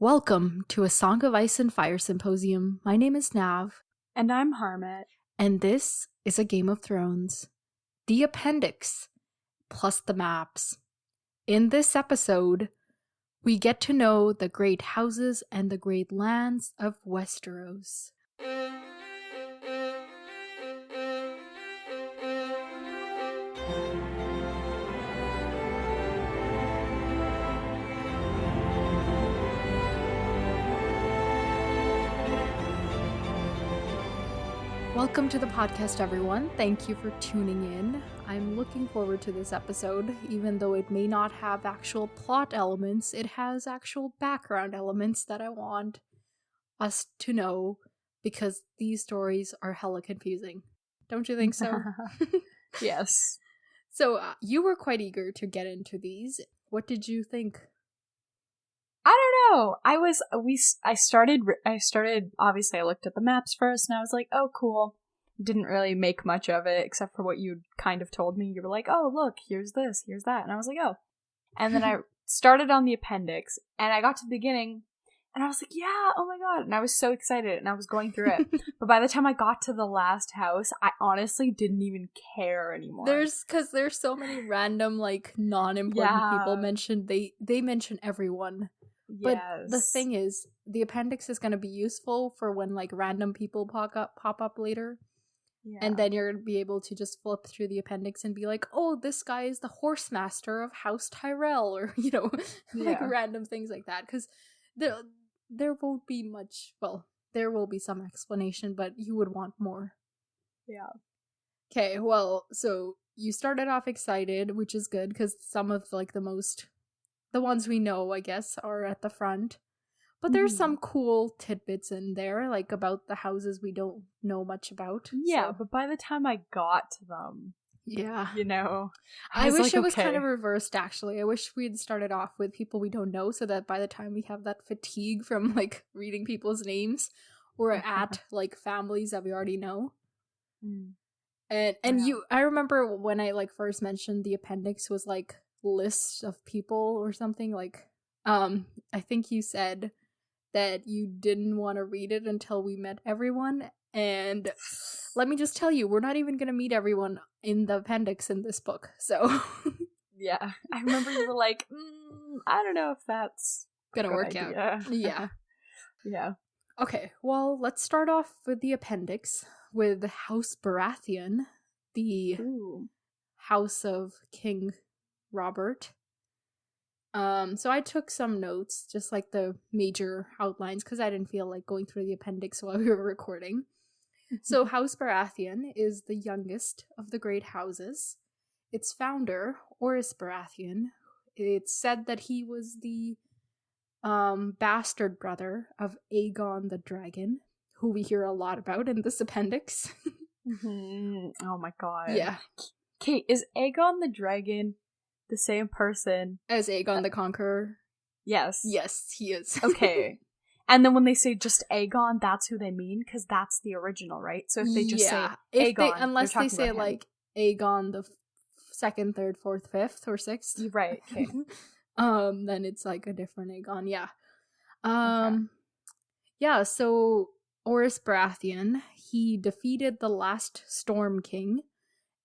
Welcome to a Song of Ice and Fire Symposium. My name is Nav. And I'm Harmit. And this is a Game of Thrones. The Appendix, plus the maps. In this episode, we get to know the great houses and the great lands of Westeros. Welcome to the podcast, everyone. Thank you for tuning in. I'm looking forward to this episode. Even though it may not have actual plot elements, it has actual background elements that I want us to know because these stories are hella confusing. Don't you think so? Yes. So, you were quite eager to get into these. What did you think? I don't know. I started, obviously I looked at the maps first and I was like, oh, cool. Didn't really make much of it except for what you kind of told me. You were like, oh, look, here's this, here's that. And I was like, oh. And then I started on the appendix and I got to the beginning and I was like, yeah, oh my god. And I was so excited and I was going through it. But by the time I got to the last house, I honestly didn't even care anymore. There's so many random, like, non-important people mentioned. They mention everyone. But the thing is, the appendix is going to be useful for when, like, random people pop up later. Yeah. And then you're going to be able to just flip through the appendix and be like, oh, this guy is the horse master of House Tyrell, or, you know, like random things like that. Because there won't be much, well, there will be some explanation, but you would want more. Yeah. Okay, well, so you started off excited, which is good, because some of, like, the ones we know, I guess, are at the front. But there's some cool tidbits in there, like, about the houses we don't know much about. Yeah, so. But by the time I got to them, you know, I wish like, it was kind of reversed, actually. I wish we'd started off with people we don't know, so that by the time we have that fatigue from, like, reading people's names, we're at, like, families that we already know. And I remember when I, like, first mentioned the appendix was, like, list of people or something, like, I think you said that you didn't want to read it until we met everyone, and let me just tell you, we're not even gonna meet everyone in the appendix in this book, so yeah, I remember you were like, I don't know if that's gonna work out. Yeah. Okay, well, let's start off with the appendix with House Baratheon, the house of King Robert. So I took some notes, just like the major outlines, because I didn't feel like going through the appendix while we were recording. So House Baratheon is the youngest of the great houses. Its founder, Orys Baratheon, it's said that he was the bastard brother of Aegon the Dragon, who we hear a lot about in this appendix. Oh my god. Yeah. Kate, is Aegon the Dragon the same person as Aegon the Conqueror? Yes, he is. Okay. And then when they say just Aegon, that's who they mean, because that's the original, right? So if they just say Aegon, unless they say like Aegon the 2nd, 3rd, 4th, 5th, or 6th, right? Okay. Then it's like a different Aegon. Yeah. So Orys Baratheon, he defeated the last Storm King.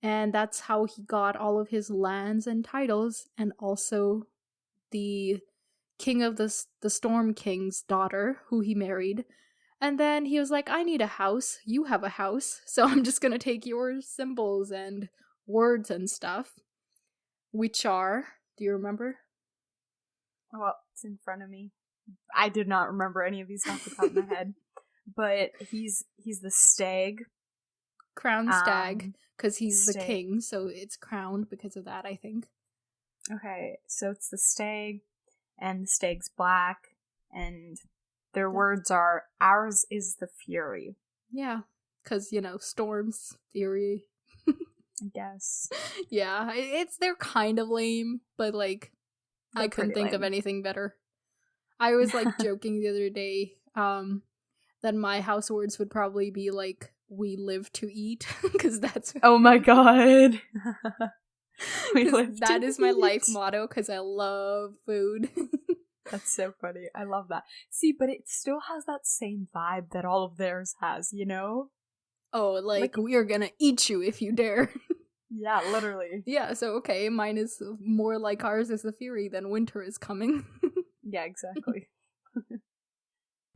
And that's how he got all of his lands and titles, and also the king of the Storm King's daughter, who he married. And then he was like, I need a house. You have a house. So I'm just going to take your symbols and words and stuff. Which are, do you remember? Well, it's in front of me. I did not remember any of these off the top of my head. But he's the stag. Crowned stag, because he's the king, so it's crowned because of that, I think. Okay, so it's the stag, and the stag's black, and their words are, ours is the fury. Yeah, because, you know, storms, fury. I guess. Yeah, they're kind of lame, but, like, I couldn't think of anything better. I was, like, joking the other day, that my house words would probably be, like, we live to eat, because that's oh my god. That is my life motto, because I love food. That's so funny. I love that. See, but it still has that same vibe that all of theirs has, you know? Oh, like we are gonna eat you if you dare. Yeah, literally. Yeah, so okay, mine is more like ours is the fury than winter is coming. Yeah, exactly.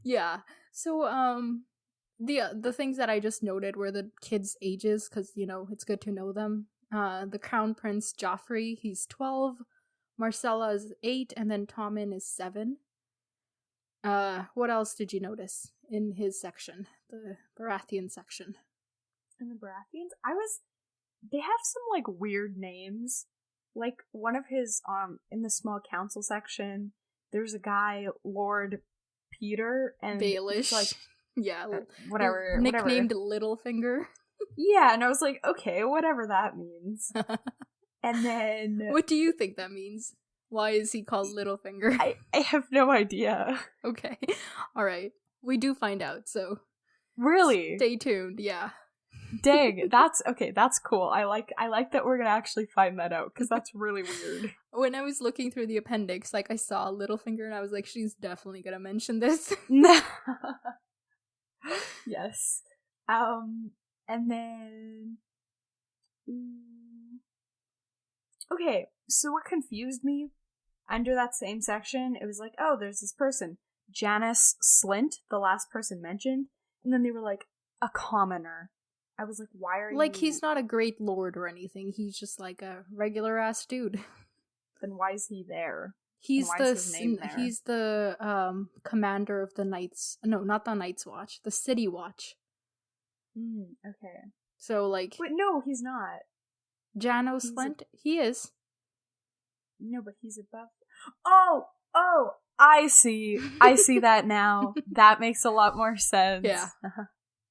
Yeah. So the things that I just noted were the kids' ages, because, you know, it's good to know them. The Crown Prince Joffrey, he's 12, Marcella is 8, and then Tommen is 7. What else did you notice in his section? The Baratheon section. In the Baratheons? They have some, like, weird names. Like, one of his, in the small council section, there's a guy, Lord Peter, and Baelish. like, yeah, whatever. Nicknamed Littlefinger. Yeah, and I was like, okay, whatever that means. And then... What do you think that means? Why is he called Littlefinger? I have no idea. Okay. Alright. We do find out, so... Really? Stay tuned, yeah. Dang, that's cool. I like that we're gonna actually find that out, because that's really weird. When I was looking through the appendix, like, I saw Littlefinger and I was like, she's definitely gonna mention this. Yes. And then... Okay, so what confused me, under that same section, it was like, oh, there's this person, Janis Slint, the last person mentioned, and then they were like, a commoner. I was like, why are like, you... he's not a great lord or anything, he's just like a regular-ass dude. Then why is he there? He's the commander of the Night's... No, not the Night's Watch. The City Watch. Okay. So, like... Wait, no, he's not. Janos Slint? He is. No, but he's above... Oh! I see. I see that now. That makes a lot more sense. Yeah.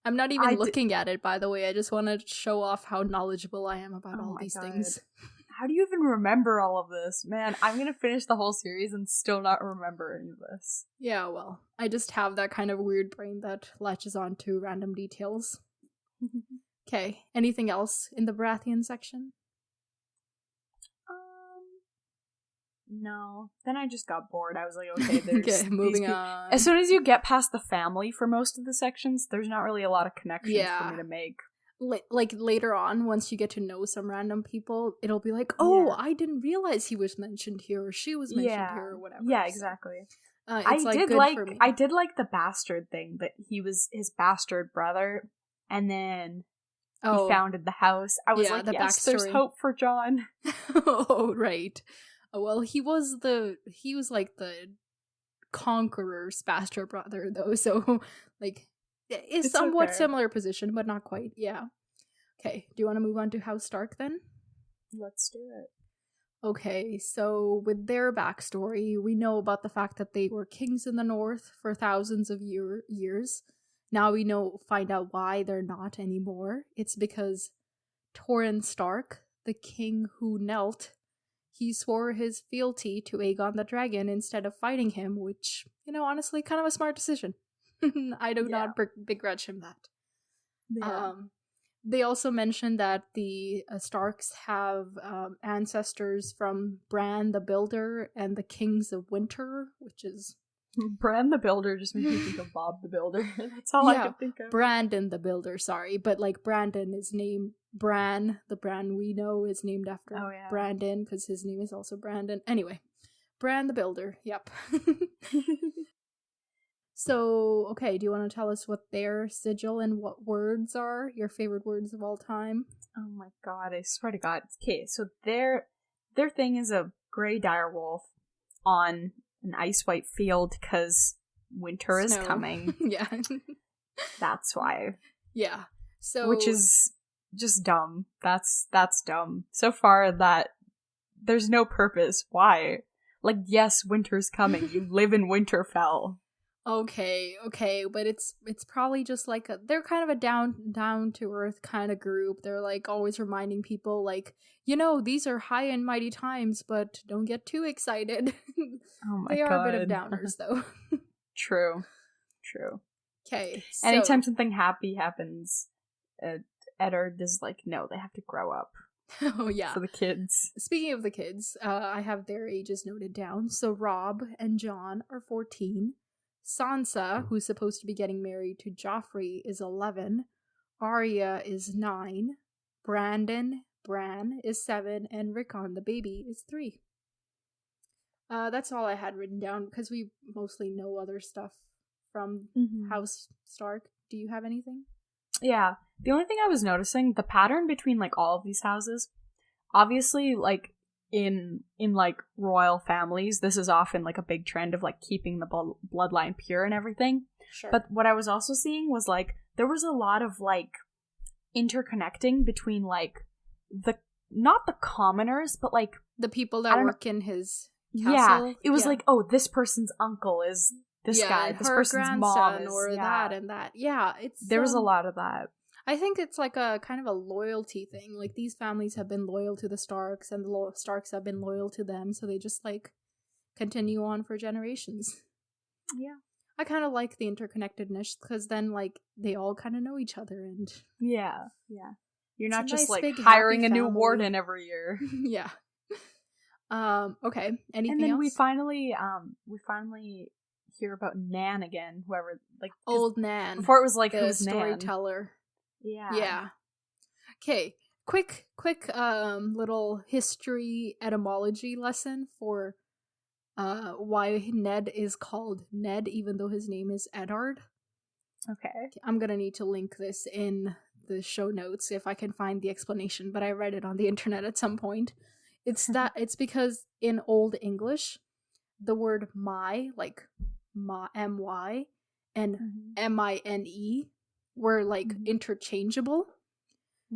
I'm not even looking at it, by the way. I just want to show off how knowledgeable I am about all these things. How do you even remember all of this? Man, I'm gonna finish the whole series and still not remember any of this. Yeah, well, I just have that kind of weird brain that latches on to random details. Okay, anything else in the Baratheon section? No. Then I just got bored. I was like, okay, there's... Okay, moving on. As soon as you get past the family for most of the sections, there's not really a lot of connections for me to make. Like, later on, once you get to know some random people, it'll be like, oh, I didn't realize he was mentioned here, or she was mentioned here, or whatever. Yeah, exactly. I did like the bastard thing, that he was his bastard brother, and then he founded the house. I was like, yes, there's hope for Jon. Oh, right. Well, he was like the conqueror's bastard brother, though, so, like, it's somewhat similar position, but not quite, yeah. Okay, do you want to move on to House Stark, then? Let's do it. Okay, so with their backstory, we know about the fact that they were kings in the north for thousands of years. Now we find out why they're not anymore. It's because Torrhen Stark, the king who knelt, he swore his fealty to Aegon the Dragon instead of fighting him, which, honestly, kind of a smart decision. I do not begrudge him that. Yeah. They also mentioned that the Starks have ancestors from Bran the Builder and the Kings of Winter, which is... Bran the Builder just makes me think of Bob the Builder. That's all I could think of. Brandon the Builder, sorry. But, like, Brandon is named Bran. The Bran we know is named after Brandon, because his name is also Brandon. Anyway, Bran the Builder, yep. So, okay, do you want to tell us what their sigil and what words are? Your favorite words of all time? Oh my god, I swear to god. Okay, so their thing is a grey direwolf on an ice-white field because winter is coming. Yeah. That's why. Yeah. So, which is just dumb. That's dumb. So far that there's no purpose. Why? Like, yes, winter's coming. You live in Winterfell. Okay, but it's probably just like they're kind of a down to earth kind of group. They're like always reminding people, like, these are high and mighty times, but don't get too excited. Oh my god. They are a bit of downers, though. True. Okay. So, anytime something happy happens, Eddard is like, no, they have to grow up. Oh, yeah. For the kids. Speaking of the kids, I have their ages noted down. So Rob and John are 14. Sansa, who's supposed to be getting married to Joffrey, is 11. Arya is 9. Bran is 7. And Rickon, the baby, is 3. That's all I had written down because we mostly know other stuff from House Stark. Do you have anything? Yeah. The only thing I was noticing, the pattern between, like, all of these houses, obviously, like, in like, royal families, this is often, like, a big trend of, like, keeping the bloodline pure and everything. Sure. But what I was also seeing was, like, there was a lot of, like, interconnecting between, like, not the commoners, but, like, the people that work in his castle. Yeah. It was like, oh, this person's uncle is this guy, this person's mom is, or that and that. Yeah, there was a lot of that. I think it's like a kind of a loyalty thing. Like, these families have been loyal to the Starks, and the Starks have been loyal to them, so they just, like, continue on for generations. Yeah. I kind of like the interconnectedness, because then, like, they all kind of know each other, and... Yeah. You're not just, nice, like, hiring a new warden every year. Yeah. Okay. Anything and then else? we finally hear about Nan again, whoever, like, old Nan. Before it was like, the who's storyteller. Nan? Yeah. Okay. Quick little history etymology lesson for why Ned is called Ned even though his name is Eddard. Okay. I'm gonna need to link this in the show notes if I can find the explanation, but I read it on the internet at some point. It's because in Old English, the word my, like my, and mine were like interchangeable.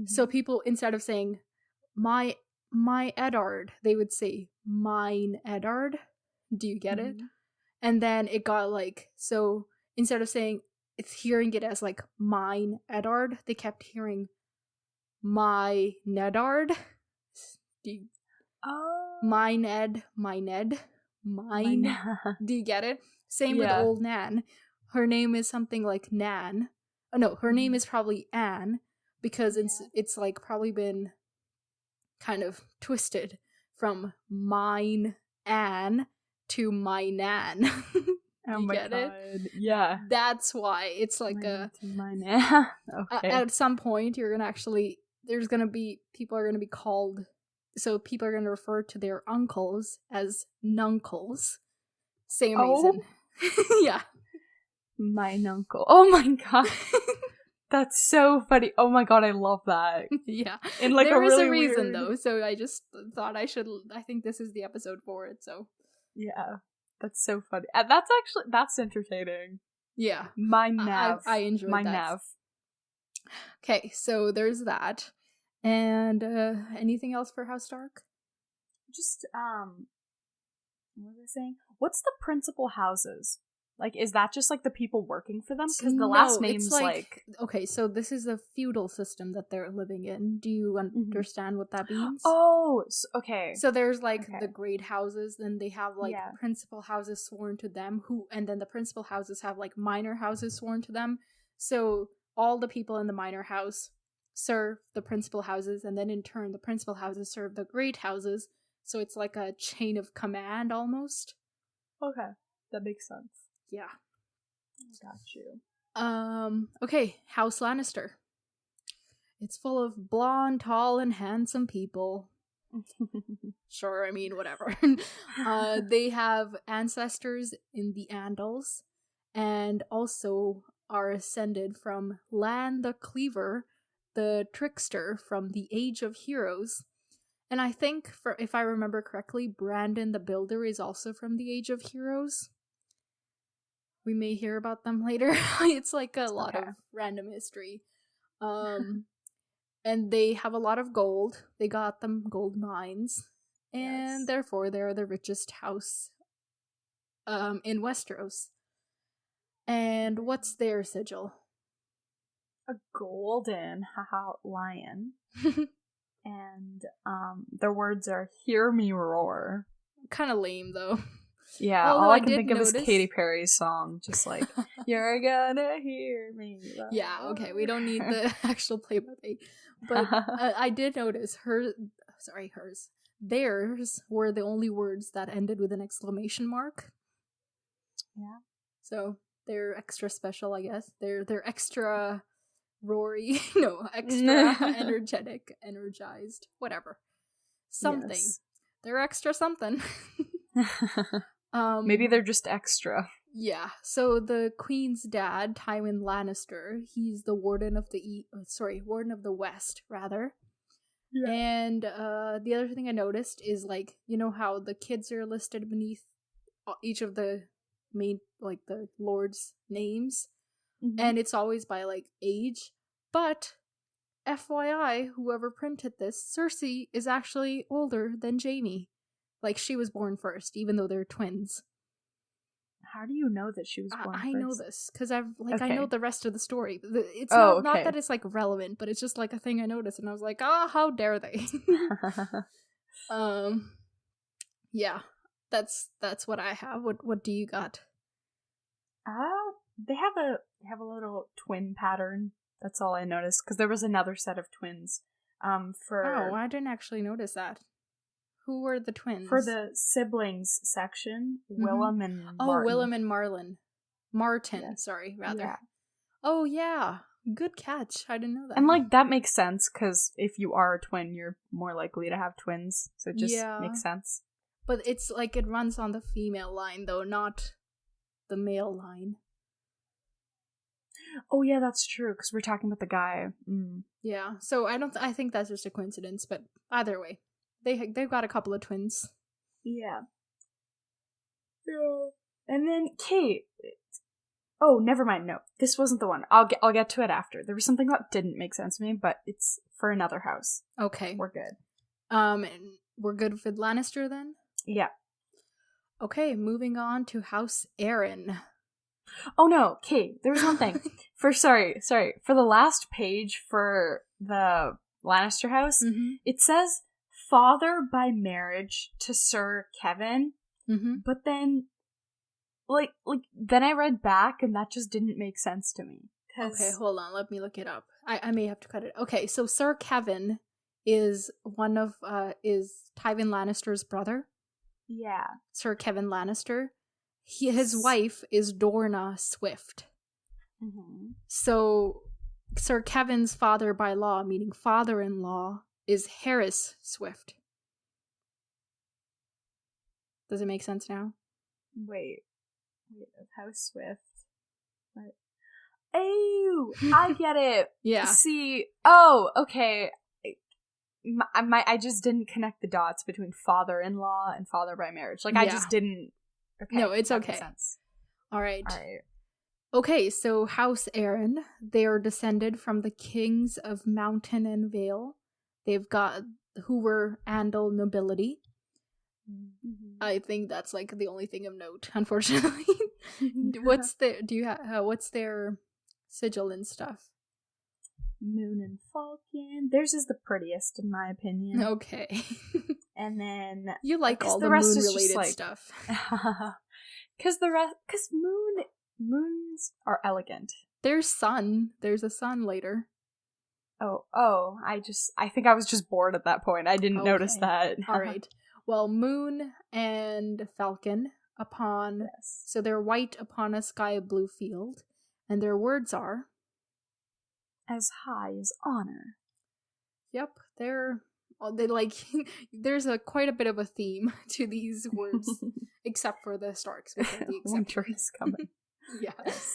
So people, instead of saying my Eddard, they would say mine Eddard. Do you get it? And then it got like, so instead of saying hearing it as like mine Eddard, they kept hearing my Nedard. My Ned. Mine. Do you get it? Same with old Nan. Her name is something like Nan. Oh no, her name is probably Anne, because it's like probably been kind of twisted from mine Anne to my Nan. Oh you my get god. it? Yeah. That's why it's like okay. At some point you're gonna actually people are gonna be called, so people are gonna refer to their uncles as nuncles. Same reason. Yeah. My nuncle. Oh my god. That's so funny. Oh my god, I love that. Yeah. In like there a is really a reason weird... though, so I just thought I think this is the episode for it, so. Yeah. That's so funny. That's entertaining. Yeah. My nav. I enjoyed my that. nav. Okay, so there's that. And anything else for House Stark? Just what was I saying? What's the principal houses? Like, is that just like the people working for them? Because the last name's like okay, so this is a feudal system that they're living in. Do you understand what that means? Oh, okay. So there's like the great houses, then they have like principal houses sworn to them, and then the principal houses have like minor houses sworn to them. So all the people in the minor house serve the principal houses, and then in turn the principal houses serve the great houses. So it's like a chain of command almost. Okay, that makes sense. Yeah. Got you. Okay, House Lannister. It's full of blonde, tall, and handsome people. Sure, I mean, whatever. They have ancestors in the Andals, and also are ascended from Lann the Cleaver, the trickster from the Age of Heroes. And I think, if I remember correctly, Brandon the Builder is also from the Age of Heroes. We may hear about them later. It's like a lot of random history. And they have a lot of gold. They got them gold mines. And therefore they're the richest house in Westeros. And what's their sigil? A golden lion. And their words are "Hear me roar." Kind of lame though. Yeah, all I can think of is Katy Perry's song, just like, you're gonna hear me. Yeah, okay, we don't need the actual play-by-play. But I did notice theirs were the only words that ended with an exclamation mark. Yeah. So they're extra special, I guess. They're extra Rory, extra energetic, energized, whatever. Something. Yes. They're extra something. Maybe they're just extra. Yeah. So the Queen's dad, Tywin Lannister, he's the Warden of the Warden of the West, rather. Yeah. And the other thing I noticed is, like, you know how the kids are listed beneath each of the main, like, the lords' names, and it's always by, like, age. But FYI, whoever printed this, Cersei is actually older than Jaime. Like, she was born first, even though they're twins. How do you know that she was born first? I know this because I know the rest of the story. It's not that it's, like, relevant, but it's just, like, a thing I noticed, and I was like, how dare they? Yeah, that's what I have. What do you got? They have a little twin pattern. That's all I noticed, because there was another set of twins. I didn't actually notice that. Who were the twins? For the siblings section, Willem and Martin. Oh, Willem and Martin. Yes. Rather. Yeah. Oh, yeah. Good catch. I didn't know that. And, like, that makes sense, because if you are a twin, you're more likely to have twins. So it just makes sense. But it's, like, it runs on the female line, though, not the male line. Oh, yeah, that's true, because we're talking about the guy. Yeah, so I think that's just a coincidence, but either way. They've got a couple of twins. Yeah. Yeah. And then Kate. Oh, never mind. No, this wasn't the one. I'll get to it after. There was something that didn't make sense to me, but it's for another house. Okay, we're good. And we're good with Lannister then. Yeah. Okay, moving on to House Arryn. Oh no, Kate. There was one thing. For the last page for the Lannister house, it says father by marriage to Sir Kevin, but then, like then I read back and that just didn't make sense to me. Okay, hold on, let me look it up. I may have to cut it. Okay, so Sir Kevin is is Tywin Lannister's brother. Yeah, Sir Kevin Lannister. His wife is Dorna Swift. So Sir Kevin's father by law, meaning father-in-law, is Harris Swift. Does it make sense now? Wait, House Swift. What? Oh, I get it. Yeah. See, oh, okay. I just didn't connect the dots between father-in-law and father by marriage. Like, I just didn't. Okay, no, it's okay. All right. Okay, so House Arryn, they are descended from the kings of Mountain and Vale. They've got Hoover Andal nobility. I think that's, like, the only thing of note, unfortunately. What's their sigil and stuff? Moon and Falcon. Theirs is the prettiest, in my opinion. Okay. And then you like all the moon-related stuff. Because moons are elegant. There's sun. There's a sun later. Oh! I think I was just bored at that point. I didn't notice that. All right. Well, moon and falcon so they're white upon a sky blue field, and their words are as high as honor. Yep, they like there's quite a bit of a theme to these words, except for the Starks. Winter is coming. Yes.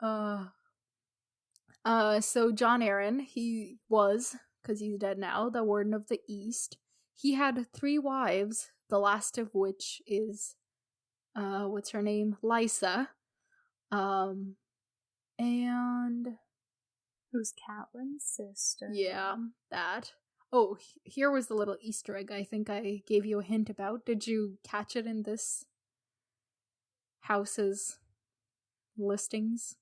So Jon Arryn, he was, because he's dead now, the Warden of the East. He had 3 wives, the last of which is, what's her name? Lysa. And who's Catelyn's sister. Yeah, that. Oh, here was the little Easter egg I think I gave you a hint about. Did you catch it in this house's listings?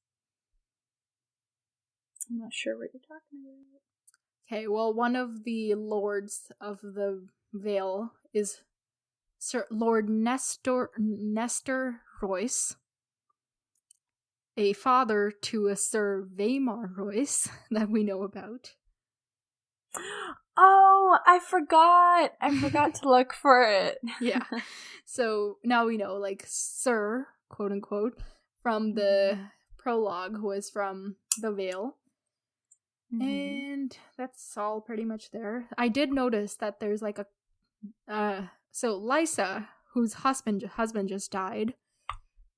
I'm not sure what you're talking about. Okay, well, one of the lords of the Vale is Sir Lord Nestor Royce, a father to a Sir Vaemar Royce that we know about. Oh, I forgot. I forgot to look for it. Yeah. So now we know, like, Sir, quote unquote, from the prologue was from the Vale. And that's all pretty much there. I did notice that there's like so Lysa, whose husband just died,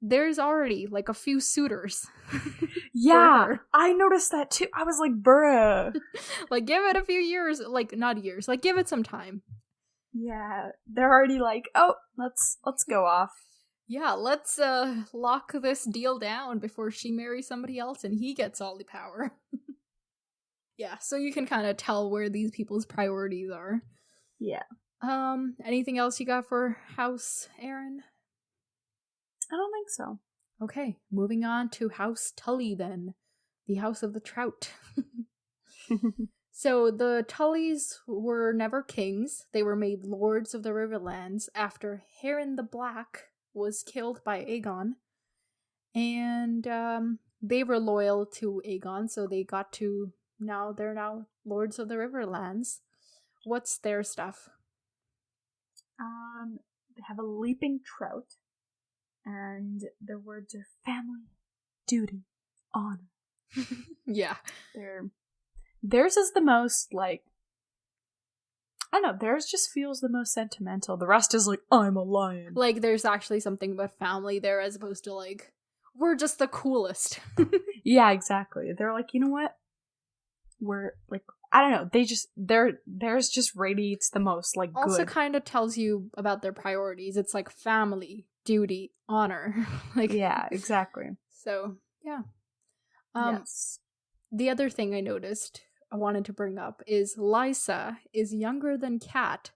there's already like a few suitors. Yeah, I noticed that too. I was like, bruh. Like, give it a few years, like, not years, like, give it some time. Yeah, they're already like, oh, let's go off. Yeah, let's lock this deal down before she marries somebody else and he gets all the power. Yeah, so you can kind of tell where these people's priorities are. Yeah. Anything else you got for House Aaron? I don't think so. Okay, moving on to House Tully then. The House of the Trout. So the Tullys were never kings. They were made lords of the Riverlands after Harren the Black was killed by Aegon. And they were loyal to Aegon, so they got to... they're now lords of the Riverlands. What's their stuff? They have a leaping trout, and their words are family, duty, honor. Yeah. Theirs is the most, like, I don't know, theirs just feels the most sentimental. The rest is like, I'm a lion. Like, there's actually something about family there as opposed to, like, we're just the coolest. Yeah, exactly. They're like, you know what? We're, like, I don't know, theirs just radiates the most, like, good. Also kind of tells you about their priorities. It's like family, duty, honor. Like, yeah, exactly. So, yeah. Yes. The other thing I noticed, I wanted to bring up, is Lysa is younger than Kat,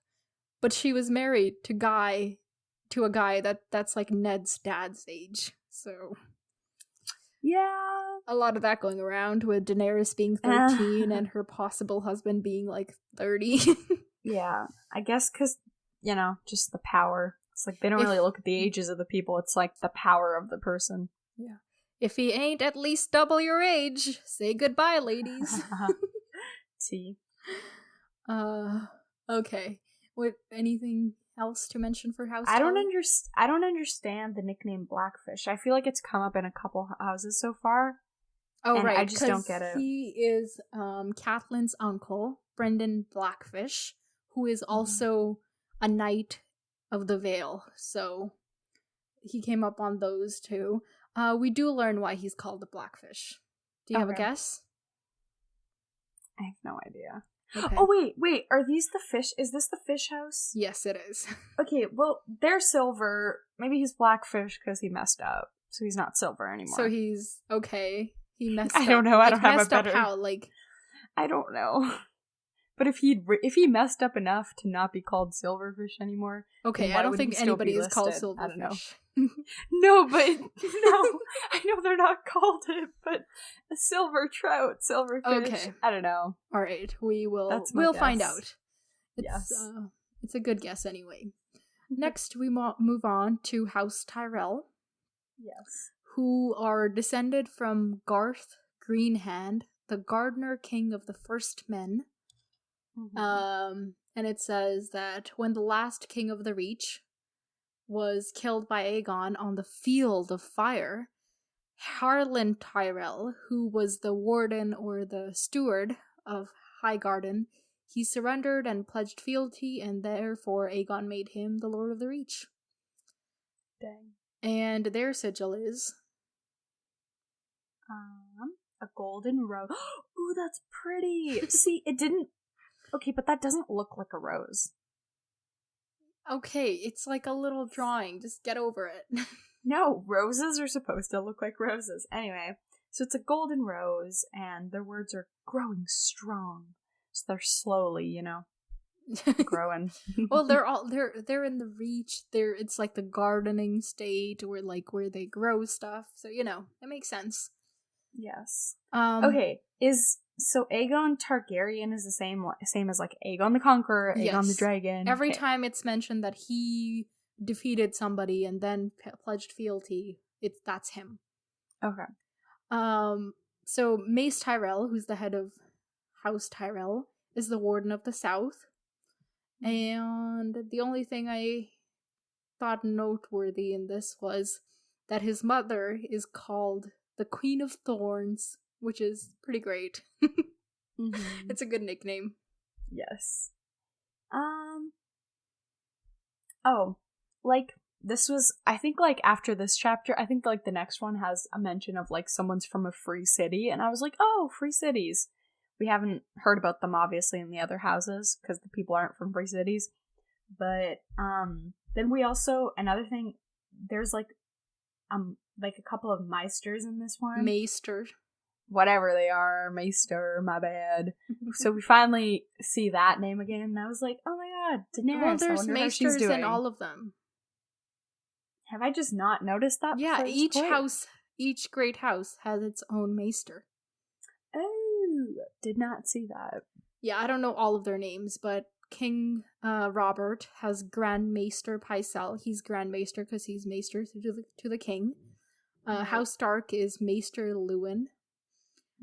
but she was married to a guy that's like Ned's dad's age. So, yeah, a lot of that going around with Daenerys being 13 and her possible husband being like 30. Yeah, I guess because, just the power. It's like they don't really look at the ages of the people. It's like the power of the person. Yeah. If he ain't at least double your age, say goodbye, ladies. T. Okay. What? Anything else to mention for House? I don't understand the nickname Blackfish. I feel like it's come up in a couple houses so far. Oh, right. I just don't get it. He is Catelyn's uncle, Brendan Blackfish, who is also a knight of the Vale. So he came up on those two. We do learn why he's called the Blackfish. Do you have a guess? I have no idea. Okay. Oh, wait. Are these the fish? Is this the fish house? Yes, it is. Okay, well, they're silver. Maybe he's Blackfish because he messed up. So he's not silver anymore. So he's okay. He messed up. I don't know. I don't have messed a better... up how? Like, I don't know. But if he messed up enough to not be called Silverfish anymore... Okay, I don't think anybody is called Silverfish. I don't know. No, but... No, I know they're not called it, but a silver trout, silverfish... Okay. I don't know. Alright, we'll guess. find out. Yes. It's a good guess anyway. Next, we move on to House Tyrell. Yes. Who are descended from Garth Greenhand, the Gardener King of the First Men. And it says that when the last King of the Reach was killed by Aegon on the Field of Fire, Harlan Tyrell, who was the warden or the steward of Highgarden, he surrendered and pledged fealty, and therefore Aegon made him the Lord of the Reach. Dang. And their sigil is... a golden rose. Ooh, that's pretty! See, it didn't... Okay, but that doesn't look like a rose. Okay, it's like a little drawing. Just get over it. No, roses are supposed to look like roses. Anyway, so it's a golden rose, and their words are growing strong. So they're slowly, growing. Well, they're in the Reach. It's like the gardening state where they grow stuff. So, it makes sense. Yes. Okay, so Aegon Targaryen is the same as like Aegon the Conqueror, Aegon the Dragon. Every time it's mentioned that he defeated somebody and then pledged fealty, that's him. Okay. So Mace Tyrell, who's the head of House Tyrell, is the Warden of the South. And the only thing I thought noteworthy in this was that his mother is called the Queen of Thorns, which is pretty great. It's a good nickname. Yes. Oh, like, this was, I think, like, after this chapter, I think, like, the next one has a mention of, like, someone's from a free city, and I was like, oh, free cities. We haven't heard about them, obviously, in the other houses, because the people aren't from free cities. But, then we also, another thing, there's, like a couple of Meisters in this one. Maester. Whatever they are, Maester, my bad. So we finally see that name again, and I was like, oh my god, Daenerys, well, there's I wonder how she's Maesters doing. in all of them. Have I just not noticed that? Yeah, each great house has its own Maester. Oh, did not see that. Yeah, I don't know all of their names, but King Robert has Grand Maester Pycelle. He's Grand Maester because he's Maester to the king. House Stark is Maester Lewin.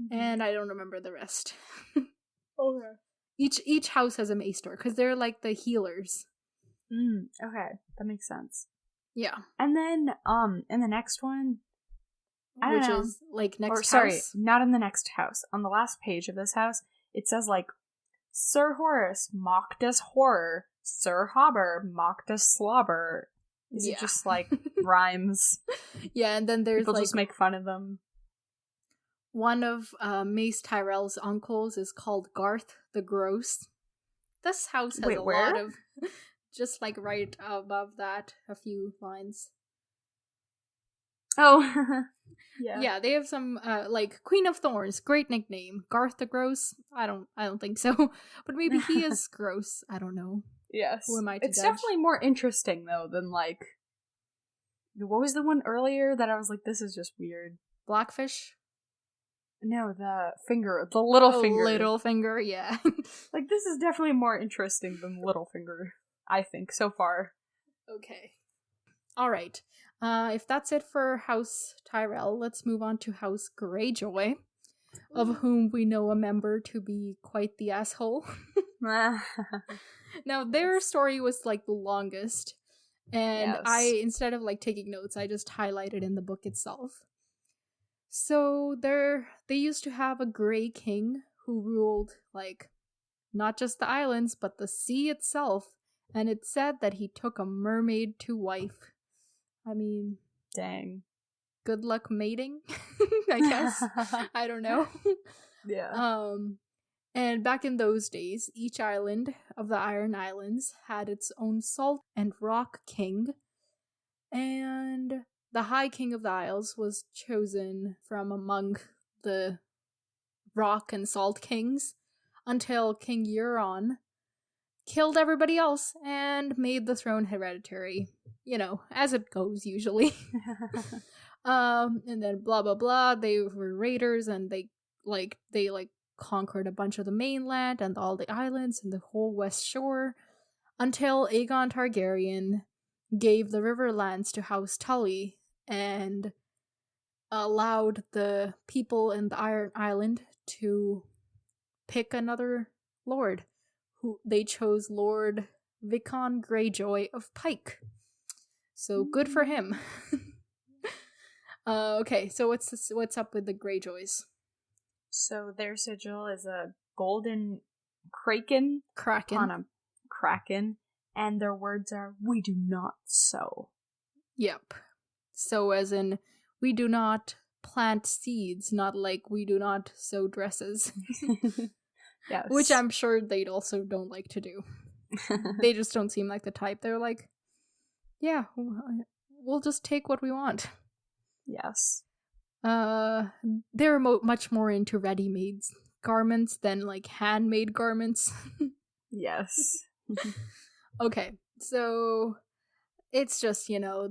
And I don't remember the rest. Okay. Each house has a Maester because they're like the healers. Okay, that makes sense. Yeah. And then in the next one, which is like next house. Sorry, not in the next house. On the last page of this house, it says like Sir Horace mocked us horror, Sir Hobber mocked us slobber. Is it just like rhymes? Yeah, and then there's people just make fun of them. One of Mace Tyrell's uncles is called Garth the Gross. This house has lot of, just like right above that, a few lines. Oh, yeah. Yeah, they have some like Queen of Thorns, great nickname. Garth the Gross, I don't think so, but maybe he is gross. I don't know. Yes, who am I to It's judge? Definitely more interesting though than like what was the one earlier that I was like, this is just weird. Blackfish. No, the little finger. Littlefinger, yeah. Like, this is definitely more interesting than Littlefinger, I think, so far. Okay. Alright. If that's it for House Tyrell, let's move on to House Greyjoy, of whom we know a member to be quite the asshole. Now, their story was, like, the longest, and yes. Instead of, like, taking notes, I just highlighted in the book itself. So they used to have a Grey King who ruled, like, not just the islands, but the sea itself, and it said that he took a mermaid to wife. I mean, dang. Good luck mating, I guess. I don't know. Yeah. And back in those days, each island of the Iron Islands had its own salt and rock king, and the High King of the Isles was chosen from among the rock and salt kings until King Euron killed everybody else and made the throne hereditary. You know, as it goes usually. And then blah blah blah, they were raiders and they conquered a bunch of the mainland and all the islands and the whole west shore until Aegon Targaryen gave the Riverlands to House Tully and allowed the people in the Iron Island to pick another lord, who they chose Lord Vicon Greyjoy of Pike. So good for him. Okay, so what's up with the Greyjoys? So their sigil is a golden kraken on a kraken, and their words are, "We do not sow." Yep. So as in, we do not plant seeds, not like we do not sew dresses. Yes. Which I'm sure they also don't like to do. They just don't seem like the type. They're like, yeah, we'll just take what we want. Yes. They're much more into ready-made garments than like handmade garments. Yes. Okay, so it's just, you know,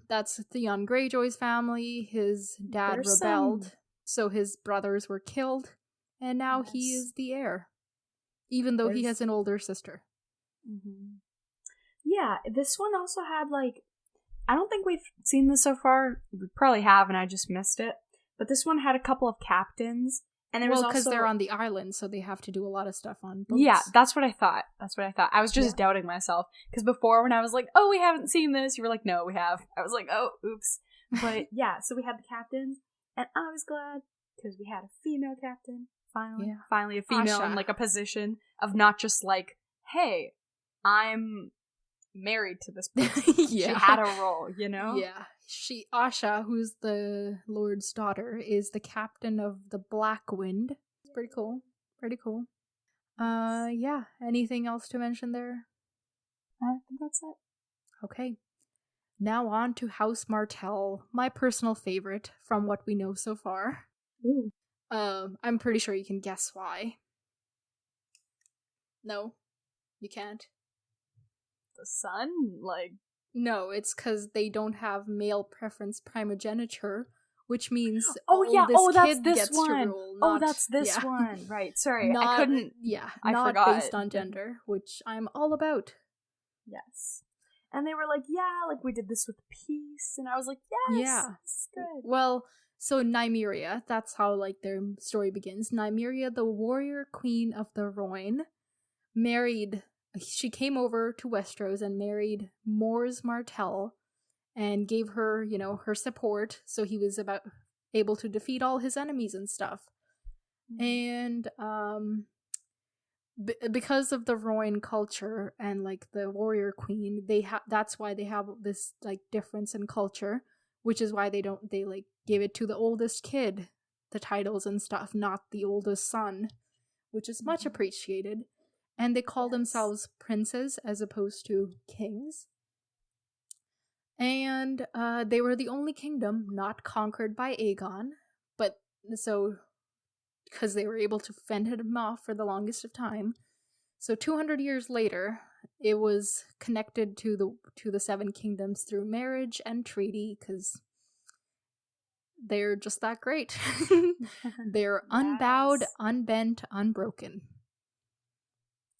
that's Theon Greyjoy's family. His dad rebelled, so his brothers were killed, and now he is the heir, even though he has an older sister. Mm-hmm. Yeah, this one also had, like, I don't think we've seen this so far. We probably have, and I just missed it. But this one had a couple of captains, and there was also... because they're on the island, so they have to do a lot of stuff on boats. Yeah, that's what I thought. I was just doubting myself. Because before, when I was like, oh, we haven't seen this, you were like, no, we have. I was like, oh, oops. But yeah, so we had the captains, and I was glad, because we had a female captain, finally. Yeah. Finally a female Asha. in, like, a position of not just like, hey, I'm married to this person. She had a role, you know? Yeah. Asha, who's the Lord's daughter, is the captain of the Black Wind. It's pretty cool. Yeah. Anything else to mention there? I think that's it. Okay. Now on to House Martell, my personal favorite from what we know so far. Ooh. I'm pretty sure you can guess why. No? You can't? The son? Like... No, it's because they don't have male preference primogeniture, which means that's this gets one. to rule. That's this one. Right, sorry. Not, I couldn't... I not forgot. Based on gender, which I'm all about. Yes. And they were like, yeah, like, we did this with peace. And I was like, yes, this is good. Well, so Nymeria, that's how, like, their story begins. Nymeria, the warrior queen of the Rhoyne, she came over to Westeros and married Mors Martell and gave her, her support, so he was able to defeat all his enemies and stuff. Mm-hmm. And, because of the Rhoyne culture and, like, the warrior queen, that's why they have this, like, difference in culture, which is why they give it to the oldest kid, the titles and stuff, not the oldest son, which is much appreciated. And they call themselves princes as opposed to kings. And they were the only kingdom not conquered by Aegon, but so because they were able to fend him off for the longest of time. So 200 years later, it was connected to the Seven Kingdoms through marriage and treaty, because they're just that great. They're unbowed, unbent, unbroken.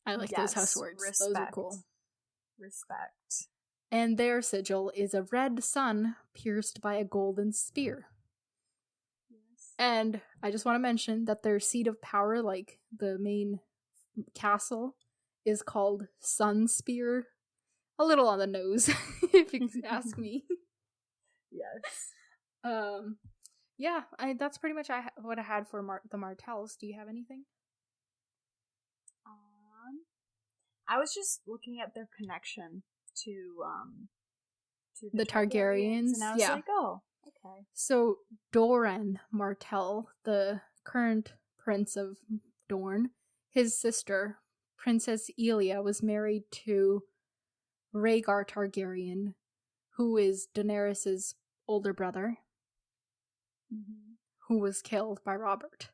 I like those house words. Respect. Those are cool. Respect. And their sigil is a red sun pierced by a golden spear. Yes. And I just want to mention that their seat of power, like the main castle, is called Sunspear. A little on the nose, if you ask me. Yes. Yeah, that's pretty much what I had for the Martells. Do you have anything? I was just looking at their connection to the Targaryens, and I was like, oh, okay. So Doran Martell, the current prince of Dorne, his sister, Princess Elia, was married to Rhaegar Targaryen, who is Daenerys' older brother, who was killed by Robert.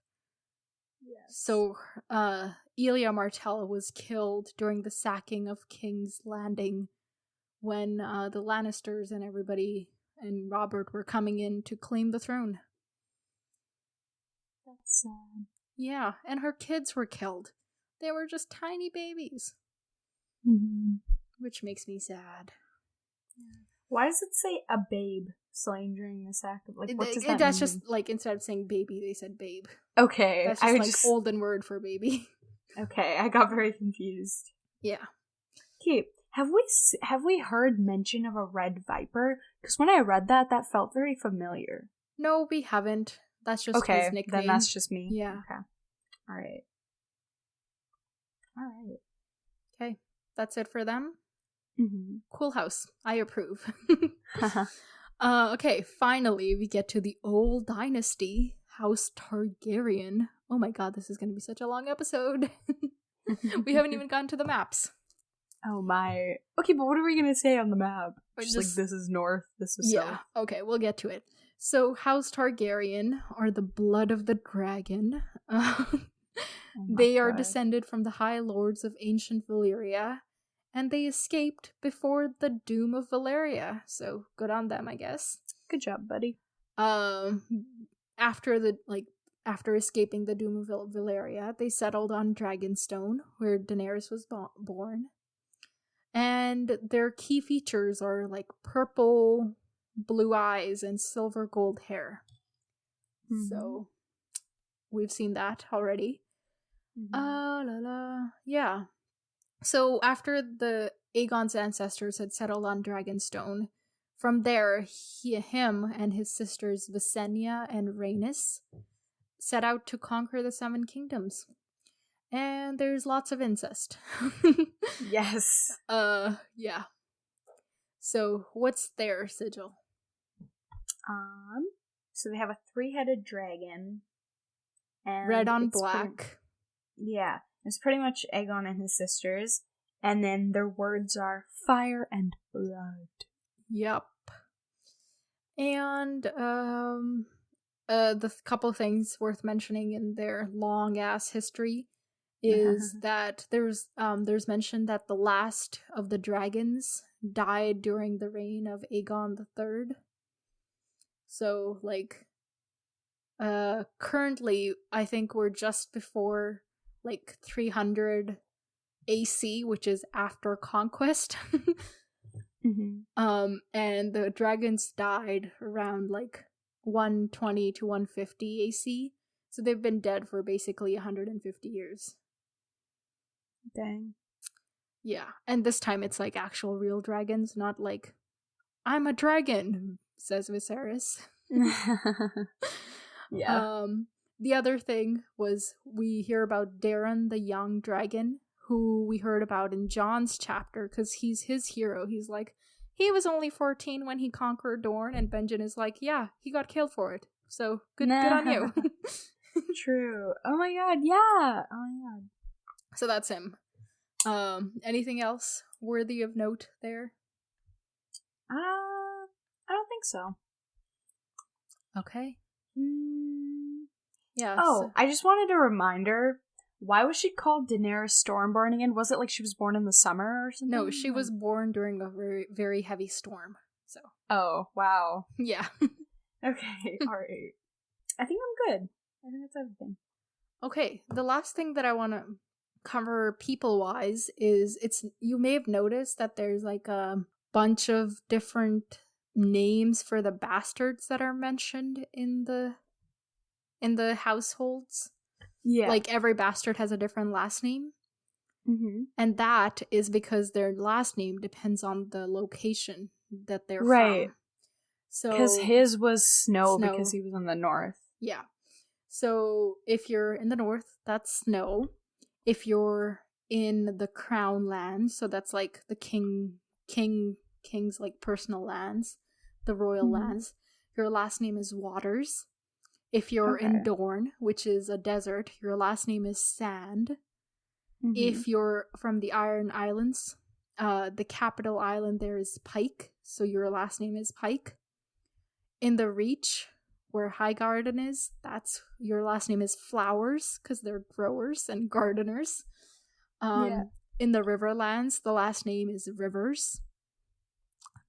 Yes. So, Elia Martell was killed during the sacking of King's Landing when the Lannisters and everybody and Robert were coming in to claim the throne. That's sad. Yeah, and her kids were killed. They were just tiny babies. Which makes me sad. Why does it say a babe slain during the sack of, like, what does that that's mean? just, like, instead of saying baby, they said babe. Okay. That's just, like, olden word for baby. Okay, I got very confused. Yeah. Okay, have we heard mention of a red viper? Because when I read that felt very familiar. No, we haven't. That's just his nickname. Then that's just me. Yeah. Okay. Alright. Okay, that's it for them? Cool house. I approve. Okay, finally we get to the old dynasty, House Targaryen. Oh my god, this is going to be such a long episode. We haven't even gotten to the maps. Oh my. Okay, but what are we going to say on the map? Just like, this is north, this is south. Okay, we'll get to it. So, House Targaryen are the blood of the dragon. They are descended from the High Lords of ancient Valyria, and they escaped before the doom of Valyria. So, good on them, I guess. Good job, buddy. After escaping the doom of Valyria, they settled on Dragonstone, where Daenerys was born. And their key features are like purple, blue eyes, and silver gold hair. So we've seen that already. Yeah. So after the Aegon's ancestors had settled on Dragonstone, from there, him and his sisters Visenya and Rhaenys set out to conquer the Seven Kingdoms. And there's lots of incest. Yes. Yeah. So what's their sigil? So they have a 3-headed dragon. And red on black. Yeah. It's pretty much Aegon and his sisters. And then their words are fire and blood. Yep. And the couple things worth mentioning in their long ass history is that there's mention that the last of the dragons died during the reign of Aegon III. So like currently I think we're just before like 300 AC, which is after conquest. And the dragons died around like 120 to 150 AC. So they've been dead for basically 150 years. Dang. Yeah. And this time it's like actual real dragons, not like, I'm a dragon, says Viserys. Yeah. The other thing was we hear about Daeron the young dragon, who we heard about in Jon's chapter, because he's his hero. He's like, he was only 14 when he conquered Dorne, and Benjen is like, yeah, he got killed for it. So good on you. True. Oh my god, yeah. Oh my god. So that's him. Anything else worthy of note there? I don't think so. Okay. Yeah. Oh, I just wanted a reminder. Why was she called Daenerys Stormborn again? Was it like she was born in the summer or something? No, she was born during a very, very heavy storm. So. Oh, wow. Yeah. Okay, alright. I think I'm good. I think that's everything. Okay, the last thing that I want to cover people-wise is you may have noticed that there's like a bunch of different names for the bastards that are mentioned in the households. Yeah. Like every bastard has a different last name. And that is because their last name depends on the location that they're from. So because his was Snow because he was in the north. Yeah. So if you're in the north, that's Snow. If you're in the crown lands, so that's like the king's like personal lands, the royal lands, your last name is Waters. If you're in Dorne, which is a desert, your last name is Sand. If you're from the Iron Islands, the capital island there is Pike, so your last name is Pike. In the Reach, where Highgarden is, that's your last name is Flowers, because they're growers and gardeners. In the Riverlands, the last name is Rivers.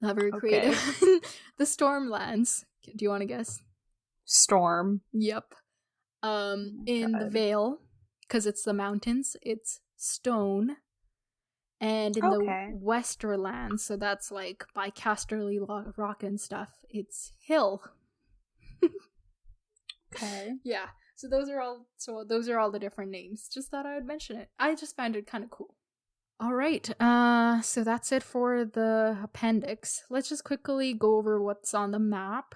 Not very creative. The Stormlands, do you want to guess? Storm. Yep. In the Vale, because it's the mountains, it's Stone. And in the Westerlands, so that's like by Casterly Rock and stuff, it's Hill. Okay. Yeah. So those are all the different names. Just thought I would mention it. I just found it kind of cool. All right. So that's it for the appendix. Let's just quickly go over what's on the map.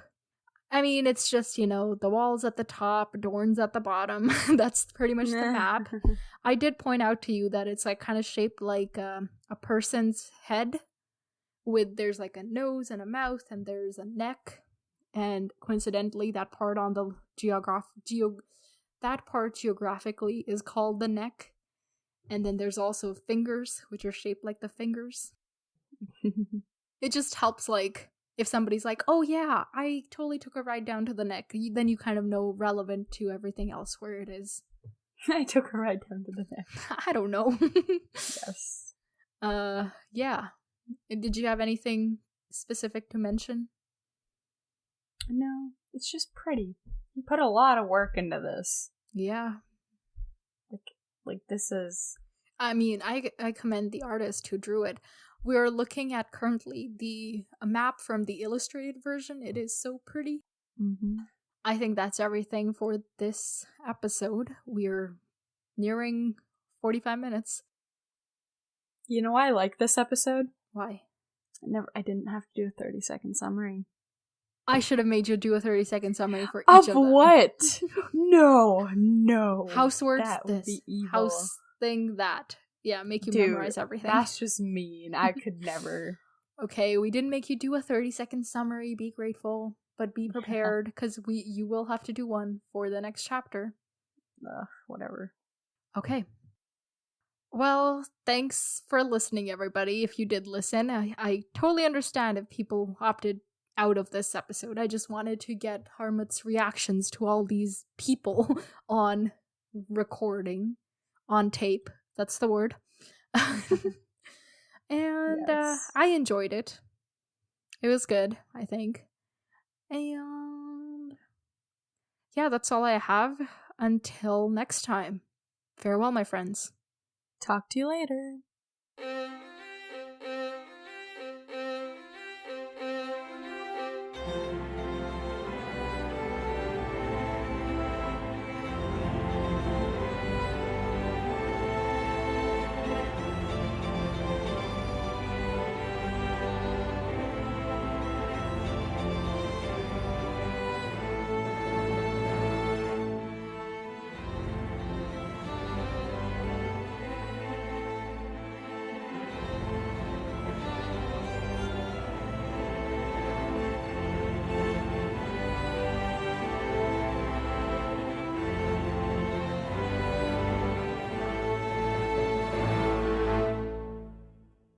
I mean, it's just, the walls at the top, Dorne's at the bottom. That's pretty much the map. I did point out to you that it's like kind of shaped like a person's head there's like a nose and a mouth and there's a neck. And coincidentally, that part on the geographically is called the neck. And then there's also fingers, which are shaped like the fingers. It just helps, like, if somebody's like, oh yeah, I totally took a ride down to the neck, then you kind of know relevant to everything else where it is. I took a ride down to the neck. I don't know. Yes. Yeah. Did you have anything specific to mention? No, it's just pretty. You put a lot of work into this. Yeah. Like this is... I mean, I commend the artist who drew it. We're looking at currently a map from the illustrated version. It is so pretty. Mm-hmm. I think that's everything for this episode. We're nearing 45 minutes. You know why I like this episode? Why? I didn't have to do a 30-second summary. I should have made you do a 30-second summary for each of them. Of what? No. Houseworks, that would be evil. House thing, that. Yeah, make you memorize everything. That's just mean. I could never. Okay, we didn't make you do a 30-second summary. Be grateful, but be prepared, because you will have to do one for the next chapter. Whatever. Okay. Well, thanks for listening, everybody. If you did listen, I totally understand if people opted out of this episode. I just wanted to get Harmut's reactions to all these people on recording, on tape. That's the word. And yes. I enjoyed it. It was good, I think. And yeah, that's all I have. Until next time. Farewell, my friends. Talk to you later.